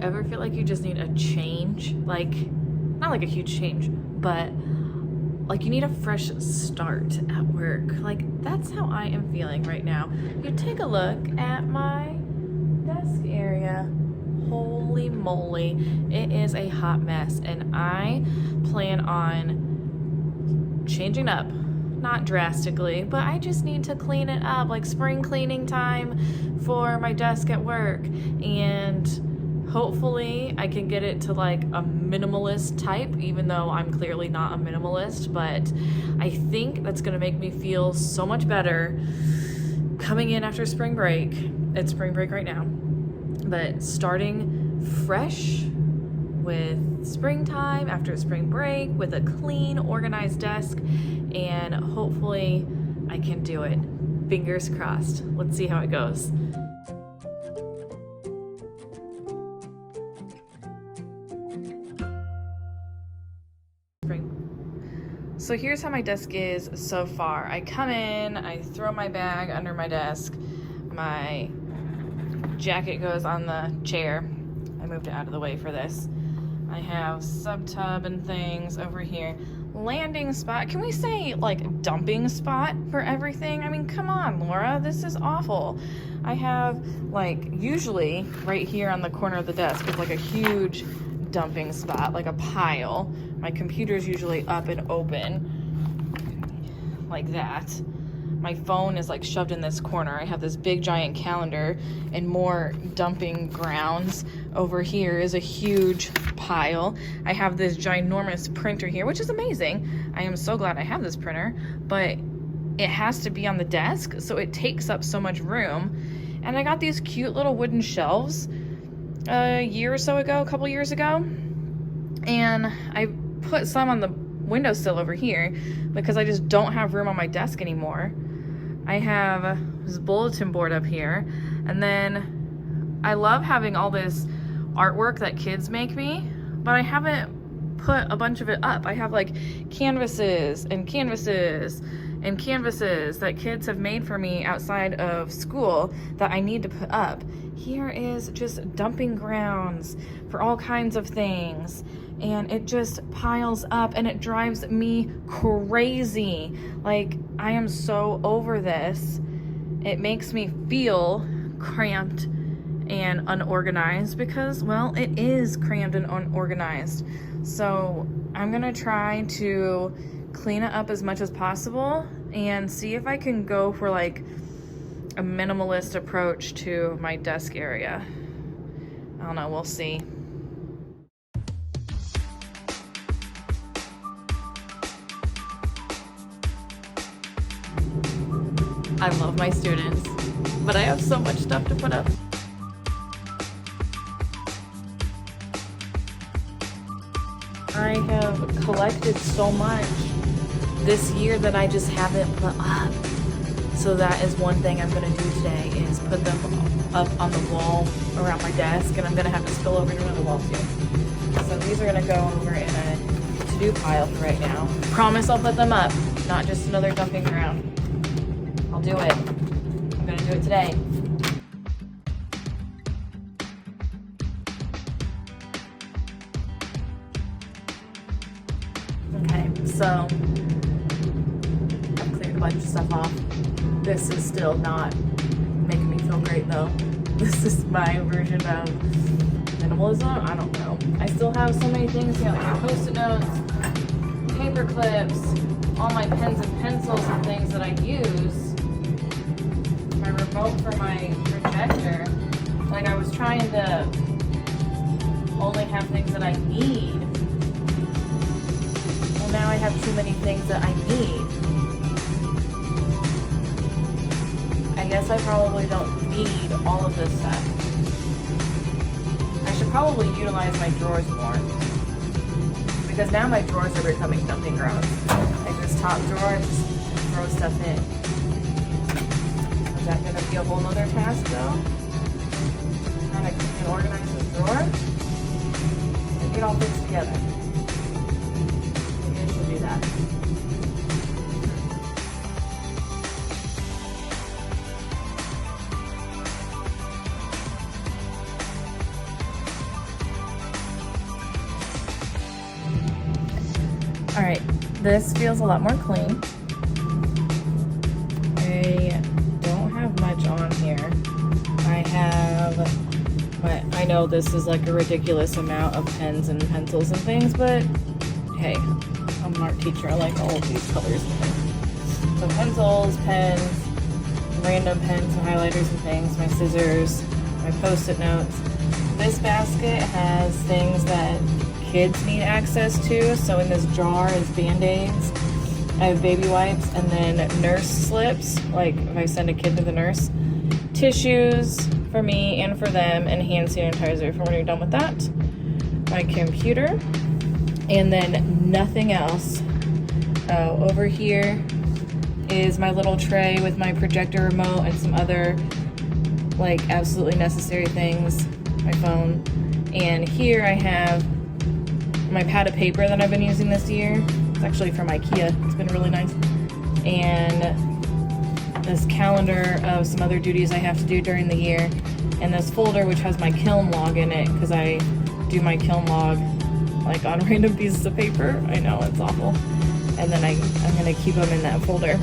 ever feel like you just need a change? Like, not like a huge change, but like you need a fresh start at work. Like, that's how I am feeling right now. You take a look at my desk area. Holy moly, it is a hot mess, and I plan on changing up. Not drastically, but I just need to clean it up, like spring cleaning time for my desk at work. And hopefully I can get it to like a minimalist type, even though I'm clearly not a minimalist. But I think that's gonna make me feel so much better coming in after spring break. It's spring break right now, but starting fresh with springtime after spring break with a clean, organized desk, and hopefully I can do it. Fingers crossed. Let's see how it goes. So here's how my desk is so far. I come in, I throw my bag under my desk, my jacket goes on the chair. I moved it out of the way for this. I have sub-tub and things over here. Landing spot, can we say like dumping spot for everything? I mean, come on, Laura, this is awful. I have like, usually right here on the corner of the desk is like a huge dumping spot, like a pile. My computer's usually up and open like that. My phone is like shoved in this corner. I have this big giant calendar and more dumping grounds. Over here is a huge pile. I have this ginormous printer here, which is amazing. I am so glad I have this printer, but it has to be on the desk, so it takes up so much room. And I got these cute little wooden shelves a couple years ago, and I put some on the windowsill over here because I just don't have room on my desk anymore. I have this bulletin board up here, and then I love having all this artwork that kids make me, but I haven't put a bunch of it up. I have like canvases and canvases and canvases that kids have made for me outside of school that I need to put up. Here is just dumping grounds for all kinds of things, and it just piles up and it drives me crazy. Like, I am so over this. It makes me feel cramped and unorganized because, well, it is cramped and unorganized. So I'm gonna try to clean it up as much as possible and see if I can go for like a minimalist approach to my desk area. I don't know, we'll see. I love my students, but I have so much stuff to put up. I have collected so much this year that I just haven't put up. So that is one thing I'm gonna do today, is put them up on the wall around my desk, and I'm gonna have to spill over into the wall too. So these are gonna go over in a to-do pile for right now. Promise I'll put them up, not just another dumping ground. I'll do it. I'm gonna do it today. Okay, so I've cleared a bunch of stuff off. This is still not making me feel great though. This is my version of minimalism. I don't know. I still have so many things here, like my Post-it notes, paper clips, all my pens and pencils and things that I use. My remote for my projector. Like, I was trying to only have things that I need. Well, now I have too many things that I need. I guess I probably don't need all of this stuff. I should probably utilize my drawers more, because now my drawers are becoming dumping grounds. Like this top drawer, just throw stuff in. Is that going to be a whole other task though? Trying to clean and organize this drawer? Get it all fixed together. Maybe I should do that. All right, this feels a lot more clean. I don't have much on here. I know this is like a ridiculous amount of pens and pencils and things, but hey, I'm an art teacher. I like all of these colors and things. So pencils, pens, random pens and highlighters and things, my scissors, my post-it notes. This basket has things that kids need access to. So in this jar is Band-Aids. I have baby wipes and then nurse slips, like if I send a kid to the nurse. Tissues for me and for them, and hand sanitizer for when you're done with that. My computer, and then nothing else. Over here is my little tray with my projector remote and some other like absolutely necessary things, my phone. And here I have my pad of paper that I've been using this year. It's actually from IKEA. It's been really nice. And this calendar of some other duties I have to do during the year, and this folder which has my kiln log in it because I do my kiln log like on random pieces of paper. I know, it's awful. And then I'm gonna keep them in that folder.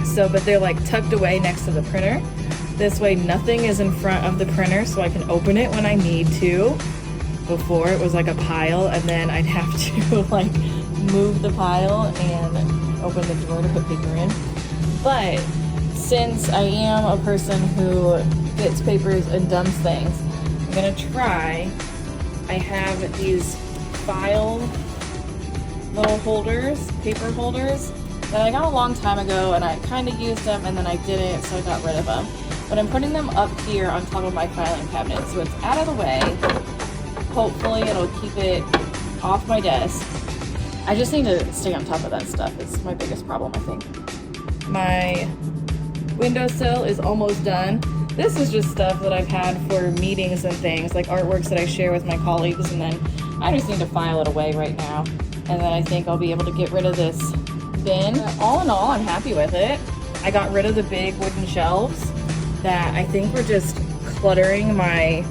So, but they're like tucked away next to the printer. This way nothing is in front of the printer, so I can open it when I need to. Before it was like a pile, and then I'd have to like move the pile and open the drawer to put paper in. But since I am a person who gets papers and dumps things, I'm gonna try. I have these file little holders, paper holders, that I got a long time ago, and I kind of used them and then I didn't, so I got rid of them. But I'm putting them up here on top of my filing cabinet, so it's out of the way. Hopefully it'll keep it off my desk. I just need to stay on top of that stuff. It's my biggest problem, I think. My windowsill is almost done. This is just stuff that I've had for meetings and things, like artworks that I share with my colleagues, and then I just need to file it away right now. And then I think I'll be able to get rid of this bin. All in all, I'm happy with it. I got rid of the big wooden shelves that I think were just cluttering my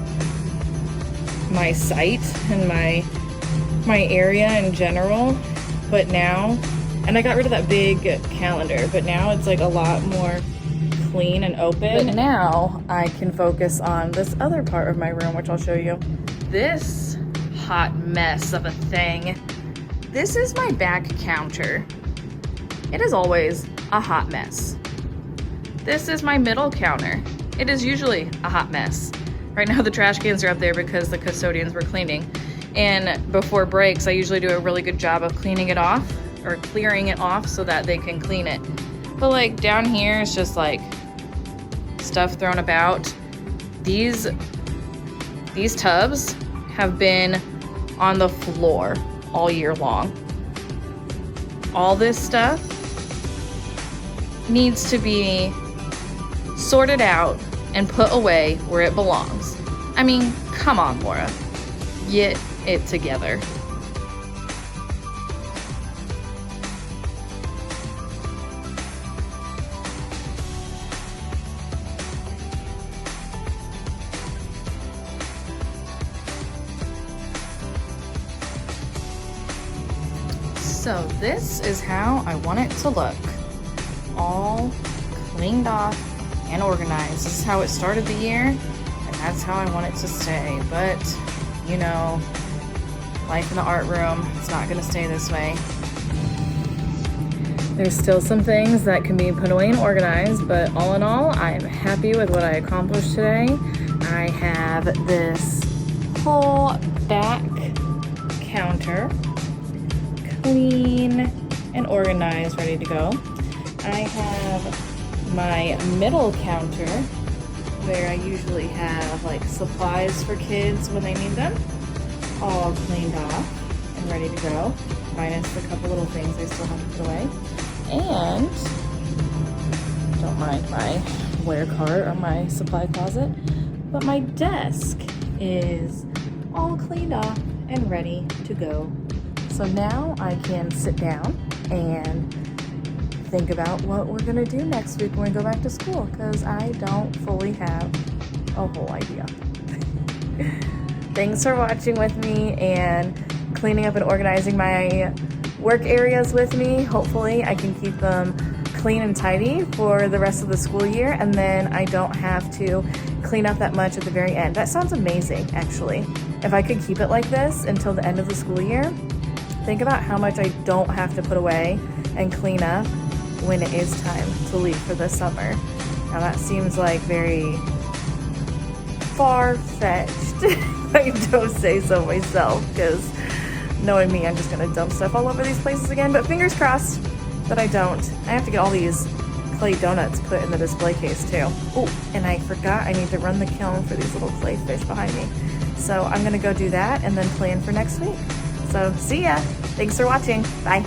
site and my area in general. But now, and I got rid of that big calendar, but now it's like a lot more clean and open. But now I can focus on this other part of my room, which I'll show you. This hot mess of a thing. This is my back counter. It is always a hot mess. This is my middle counter. It is usually a hot mess. Right now the trash cans are up there because the custodians were cleaning. And before breaks, I usually do a really good job of cleaning it off or clearing it off so that they can clean it. But like down here, it's just like stuff thrown about. These tubs have been on the floor all year long. All this stuff needs to be sorted out and put away where it belongs. I mean, come on, Laura. Get it together. So this is how I want it to look. All cleaned off and organized. This is how it started the year, and that's how I want it to stay. But, you know, life in the art room, it's not gonna stay this way. There's still some things that can be put away and organized, but all in all, I'm happy with what I accomplished today. I have this whole back counter clean and organized, ready to go. I have my middle counter where I usually have like supplies for kids when they need them, all cleaned off and ready to go, minus a couple little things I still have to put away. And don't mind my wear cart or my supply closet, but my desk is all cleaned off and ready to go. So now I can sit down and think about what we're gonna do next week when we go back to school, because I don't fully have a whole idea. Thanks for watching with me and cleaning up and organizing my work areas with me. Hopefully I can keep them clean and tidy for the rest of the school year, and then I don't have to clean up that much at the very end. That sounds amazing, actually. If I could keep it like this until the end of the school year, think about how much I don't have to put away and clean up when it is time to leave for the summer. Now that seems like very far-fetched, if I don't say so myself, because knowing me, I'm just gonna dump stuff all over these places again, but fingers crossed that I don't. I have to get all these clay donuts put in the display case too. Oh, and I forgot I need to run the kiln for these little clay fish behind me. So I'm gonna go do that and then plan for next week. So see ya. Thanks for watching. Bye.